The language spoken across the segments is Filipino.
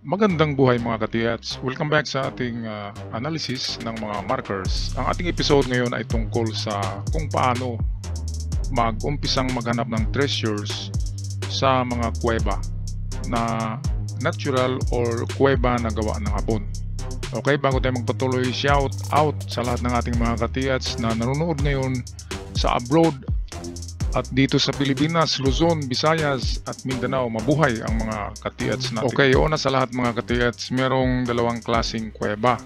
Magandang buhay mga katiyats. Welcome back sa ating analysis ng mga markers. Ang ating episode ngayon ay tungkol sa kung paano mag-umpisang maghanap ng treasures sa mga kuweba na natural or kuweba na gawa ng Hapon. Okay, bago tayo magpatuloy, shout out sa lahat ng ating mga katiyats na nanonood ngayon sa abroad at dito sa Pilipinas, Luzon, Visayas at Mindanao. Mabuhay ang mga katiyats natin. Okay, una sa lahat mga katiyats, merong dalawang klaseng kuweba.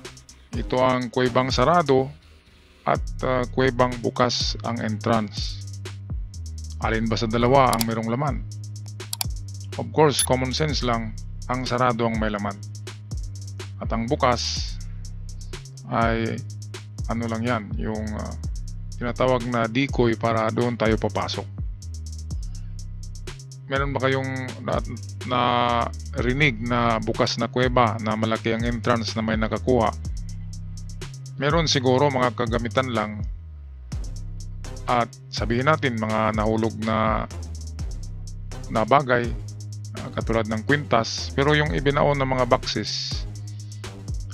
Ito ang kuwebang sarado at kuwebang bukas ang entrance. Alin ba sa dalawa ang merong laman? Of course, common sense lang, ang sarado ang may laman. At ang bukas ay ano lang yan, yung tinatawag na decoy para doon tayo papasok. Meron ba kayong na rinig na bukas na kuweba na malaki ang entrance na may nakakuha? Meron siguro mga kagamitan lang at sabihin natin mga nahulog na bagay katulad ng kwintas, pero yung ibinaon ng mga boxes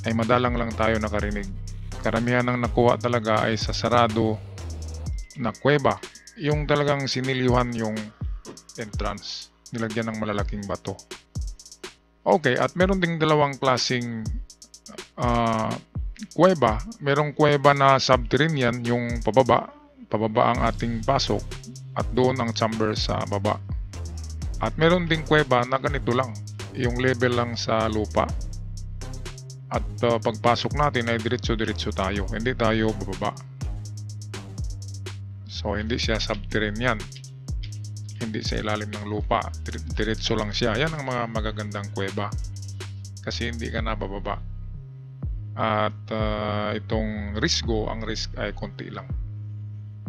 ay madalang lang tayo nakarinig. Karamihan ng nakuha talaga ay sa sarado na kuweba, yung talagang sinilyuhan yung entrance, nilagyan ng malalaking bato. Okay, at meron ding dalawang klaseng kuweba. Merong kuweba na subterranean, yung pababa ang ating pasok at doon ang chamber sa baba. At meron ding kuweba na ganito lang, yung level lang sa lupa. At pagpasok natin ay diretso-diretso tayo, hindi tayo bababa. So hindi siya subterranean, hindi sa ilalim ng lupa, diretso lang siya. Yan ang mga magagandang kuweba kasi hindi ka na bababa. At itong ang risk ay konti lang.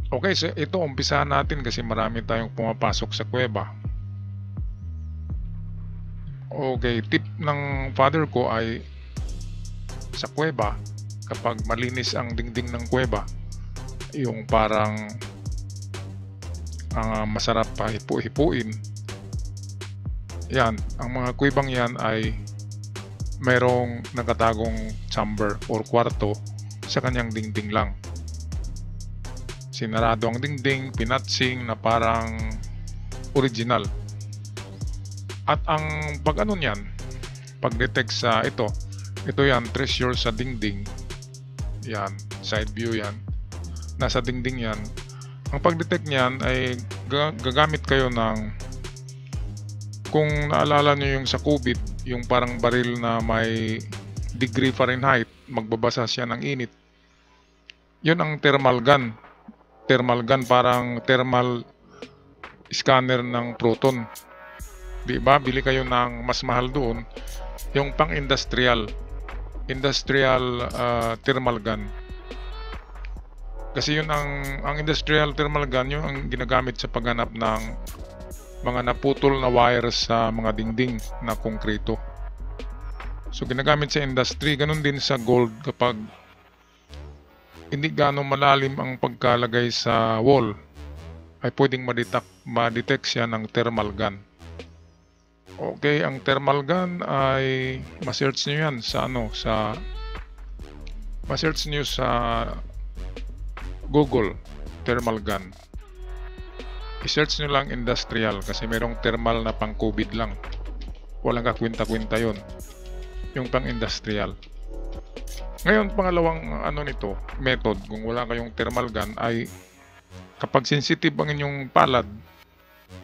Okay, so ito umpisahan natin kasi marami tayong pumapasok sa kuweba. Okay, tip ng father ko ay sa kuweba, kapag malinis ang dingding ng kuweba, yung parang masarap pa hipu-hipuin, yan, ang mga kuwebang yan ay mayroong nakatagong chamber or kwarto sa kanyang dingding lang. Sinarado ang dingding, pinatsing na parang original. At ang pag-ano niyan, pag-detect sa ito yan, treasure sa dingding. Yan, side view yan. Nasa dingding yan. Ang pag-detect niyan ay gagamit kayo ng, kung naalala nyo yung sa COVID, yung parang baril na may degree Fahrenheit, magbabasa siya ng init. Yun ang thermal gun. Thermal gun, parang thermal scanner ng proton. Diba? Bili kayo ng mas mahal doon, yung pang-industrial thermal gun. Kasi yun ang industrial thermal gun, yun ang ginagamit sa paghanap ng mga naputol na wires sa mga dingding na konkreto. So ginagamit sa industry, ganun din sa gold. Kapag hindi ganong malalim ang pagkalagay sa wall, ay pwedeng ma-detect siya ng thermal gun. Okay, ang thermal gun ay ma-search nyo yan sa ma-search nyo sa Google, thermal gun. I-search nyo lang industrial kasi mayroong thermal na pang COVID lang. Walang kakwinta-kwinta yun. Yung pang industrial. Ngayon, pangalawang method, kung wala kayong thermal gun, ay kapag sensitive ang inyong palad,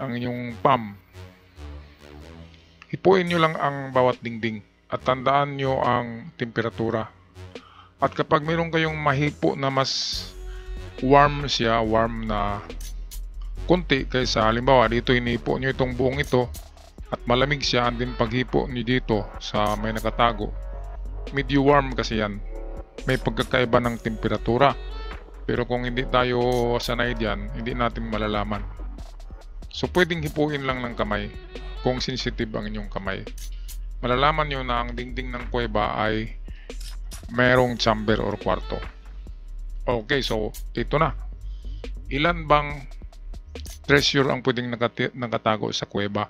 ang inyong palm, hipuin nyo lang ang bawat dingding at tandaan nyo ang temperatura. At kapag mayroon kayong mahipo na mas warm na kunti kaysa halimbawa dito inipo nyo itong buong ito at malamig siya, and then paghipo nyo dito sa may nakatago, medyo warm kasi yan, may pagkakaiba ng temperatura. Pero kung hindi tayo sanay diyan, hindi natin malalaman. So pwedeng hipuin lang ng kamay kung sensitive ang inyong kamay. Malalaman nyo na ang dingding ng kuweba ay mayroong chamber or kwarto. Okay, so ito na. Ilan bang treasure ang pwedeng nakatago sa kuweba?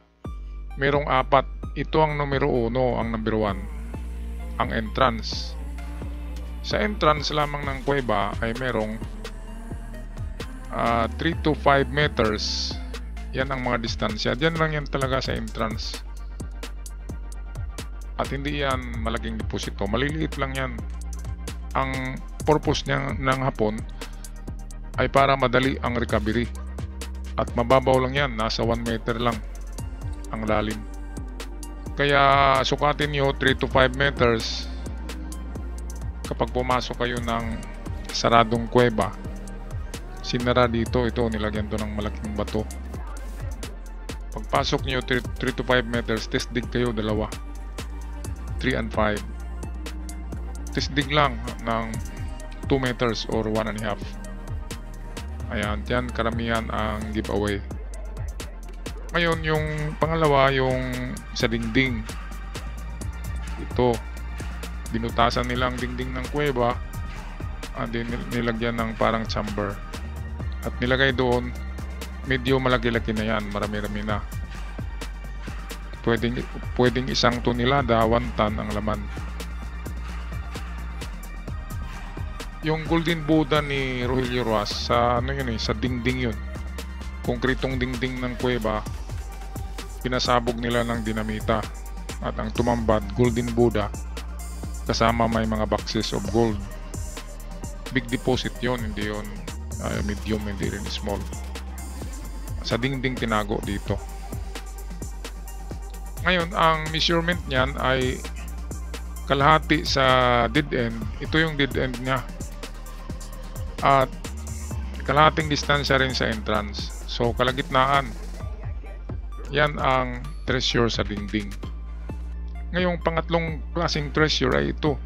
Merong apat. Ito ang numero 1, ang number 1, ang entrance. Sa entrance lamang ng kuweba ay merong 3 to 5 meters. Yan ang mga distansya. Diyan lang yan talaga sa entrance. At hindi yan malaking deposito. Maliliit lang yan. Ang purpose niya ng hapon ay para madali ang recovery. At mababaw lang yan. Nasa 1 meter lang ang lalim. Kaya sukatin nyo 3 to 5 meters kapag pumasok kayo ng saradong kuweba. Sinara dito, ito nilagyan to ng malaking bato. Pagpasok nyo 3 to 5 meters, test dig kayo dalawa, 3 and 5. Test dig lang ng 2 meters or 1.5. Ayan, yan karamihan ang giveaway. Ngayon, yung pangalawa, yung sa dingding. Ito, binutasan nila ang dingding ng kuweba, and then nilagyan ng parang chamber. At nilagay doon, medyo malaki-laki na yan, marami-rami na. Pwedeng isang tonelada, 1 ton ang laman. Yung Golden Buddha ni Rogelio Ruas, sa ano yun sa dingding yun. Konkretong dingding ng kuweba, pinasabog nila ng dinamita. At ang tumambad, Golden Buddha, kasama may mga boxes of gold. Big deposit yon, hindi yon medium, hindi rin small. Sa dingding tinago dito. Ngayon, ang measurement niyan ay kalahati sa dead end. Ito yung dead end niya. At kalahating distansya rin sa entrance. So kalagitnaan. Yan ang treasure sa dingding. Ngayong pangatlong klaseng treasure ay ito.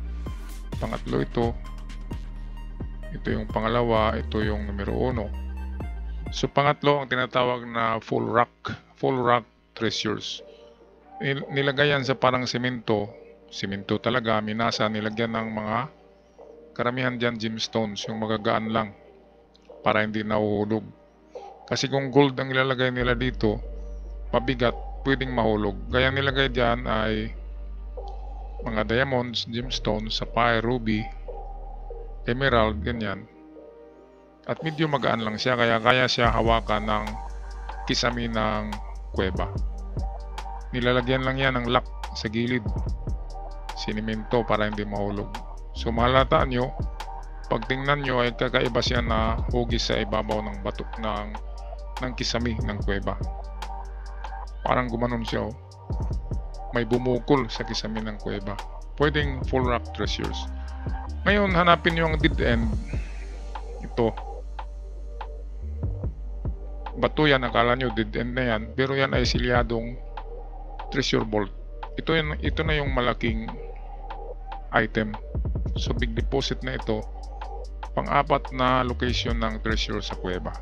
Pangatlo ito. Ito yung pangalawa, ito yung numero 1. So pangatlo ang tinatawag na full rock treasures. Nilagay yan sa parang semento talaga, minasa, nilagyan ng mga karamihan dyan gemstones, yung magagaan lang para hindi nahuhulog. Kasi kung gold ang ilalagay nila dito, mabigat, pwedeng mahulog. Kaya nilagay dyan ay mga diamonds, gemstones, sapphire, ruby, emerald, ganyan. At medyo magaan lang siya, kaya siya hawakan ng kisami ng kuweba. Nilalagyan lang yan ng lock sa gilid, sinimento, para hindi mahulog. So mahalataan nyo, pag tingnan nyo ay kakaiba siya na hugis sa ibabaw ng bato ng kisami ng kuweba. Parang gumanon siya, oh. May bumukol sa kisami ng kuweba. Pwedeng full rock treasures. Ngayon, hanapin nyo ang dead end. Ito. Bato yan, akala nyo dead end na yan, pero yan ay silyadong treasure vault. Ito na yung malaking item. So big deposit na ito. Pang-apat na location ng treasure sa kuweba.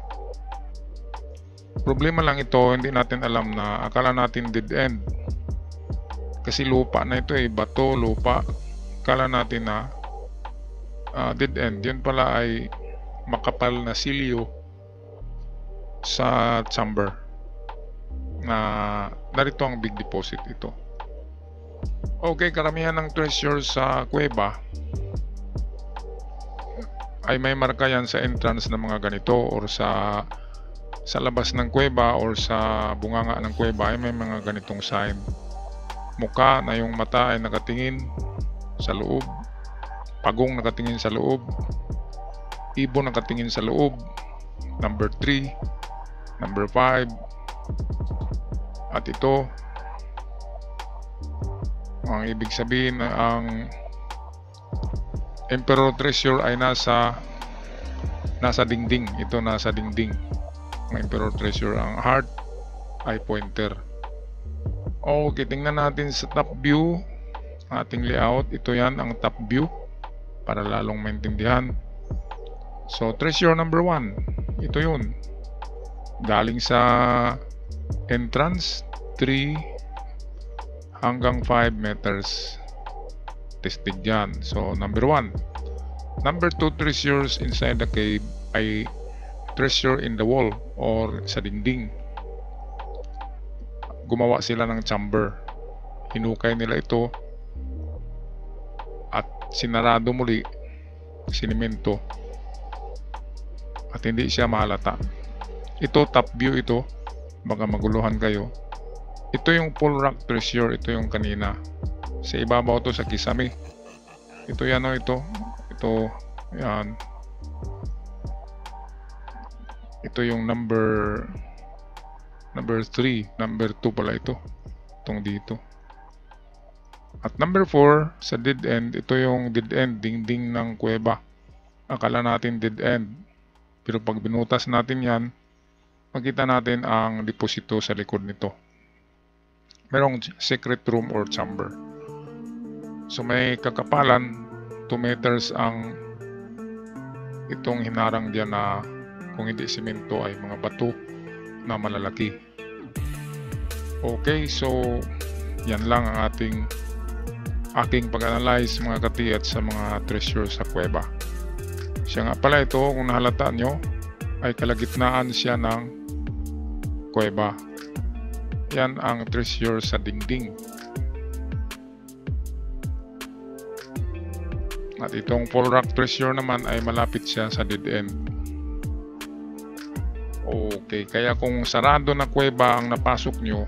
Problema lang ito, hindi natin alam na akala natin dead end. Kasi lupa na ito, bato, lupa. Akala natin na dead end. Yun pala ay makapal na silyo sa chamber. Narito ang big deposit ito. Okay, karamihan ng treasure sa kuweba ay may marka yan sa entrance ng mga ganito, or sa labas ng kuweba or sa bunganga ng kuweba ay may mga ganitong sign. Muka na yung mata ay nakatingin sa loob, pagong nakatingin sa loob, ibon nakatingin sa loob, number 3, number 5, at ito ang ibig sabihin na ang Emperor treasure ay nasa dingding. Ito nasa dingding ang Emperor treasure. Ang heart ay pointer. Okay, tingnan natin sa top view ating layout. Ito yan ang top view para lalong maintindihan. So treasure number 1, ito yun, galing sa entrance, 3 hanggang 5 meters. Tested dyan. So number 1. Number 2 treasures inside the cave ay treasure in the wall or sa dingding. gumawa sila ng chamber. Hinukay nila ito at sinarado muli, sinimento, at hindi siya mahalata. Ito top view ito, baka maguluhan kayo. Ito yung full rock treasure, ito yung kanina. Sa ibabaw to sa kisame. Ito yan o, ito yan. Ito yung number 3, number 2 pala ito. Itong dito. At number 4 sa dead end, ito yung dead end, dingding ng kuweba. Akala natin dead end. Pero pag binutas natin yan, makita natin ang deposito sa likod nito. Merong secret room or chamber. So may kakapalan 2 meters ang itong hinarang diyan na kung hindi simento ay mga bato na malalaki. Okay, so yan lang ang aking pag-analyze mga katiyat sa mga treasure sa kuweba. Siya nga pala ito, kung nahalata nyo, ay kalagitnaan siya ng kuweba. Yan ang treasure sa dingding. At itong full rock treasure naman ay malapit siya sa dead end. Okay, kaya kung sarado na kuweba ang napasok nyo,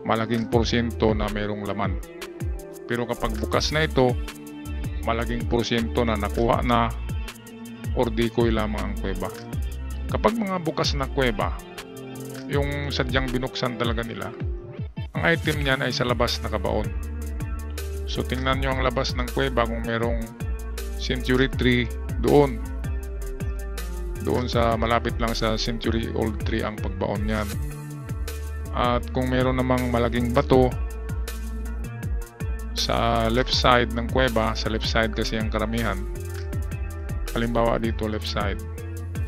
malaking porsyento na mayroong laman. Pero kapag bukas na ito, malaking porsyento na nakuha na or decoy lamang ang kuweba. Kapag mga bukas na kuweba, yung sadyang binuksan talaga nila, ang item niyan ay sa labas nakabaon. So tingnan nyo ang labas ng kuweba kung merong century tree doon sa malapit lang sa century old tree ang pagbaon niyan. At kung meron namang malaking bato sa left side ng kuweba, sa left side kasi ang karamihan, halimbawa dito left side,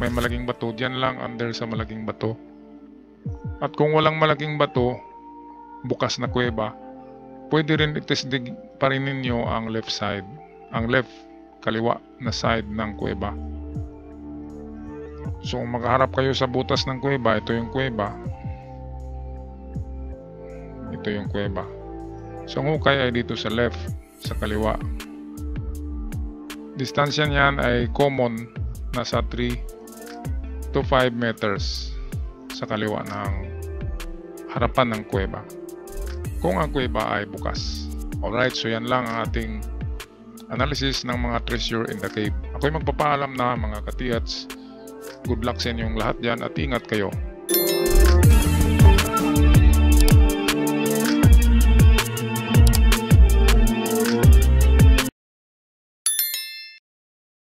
may malaking bato, diyan lang under sa malaking bato. At kung walang malaking bato, bukas na kuweba, pwede rin itesdig pa rin ninyo ang left side, ang left kaliwa na side ng kuweba. So kung makaharap kayo sa butas ng kuweba, ito yung kuweba, ito yung kuweba. So ang hukay ay dito sa left, sa kaliwa. Distansya niyan ay common, nasa 3 to 5 meters sa kaliwa ng harapan ng kuweba, kung ang kuweba ay bukas. Alright, so yan lang ang ating analysis ng mga treasure in the cave. Ako'y magpapaalam na mga katiyats. Good luck sa inyong lahat dyan at ingat kayo.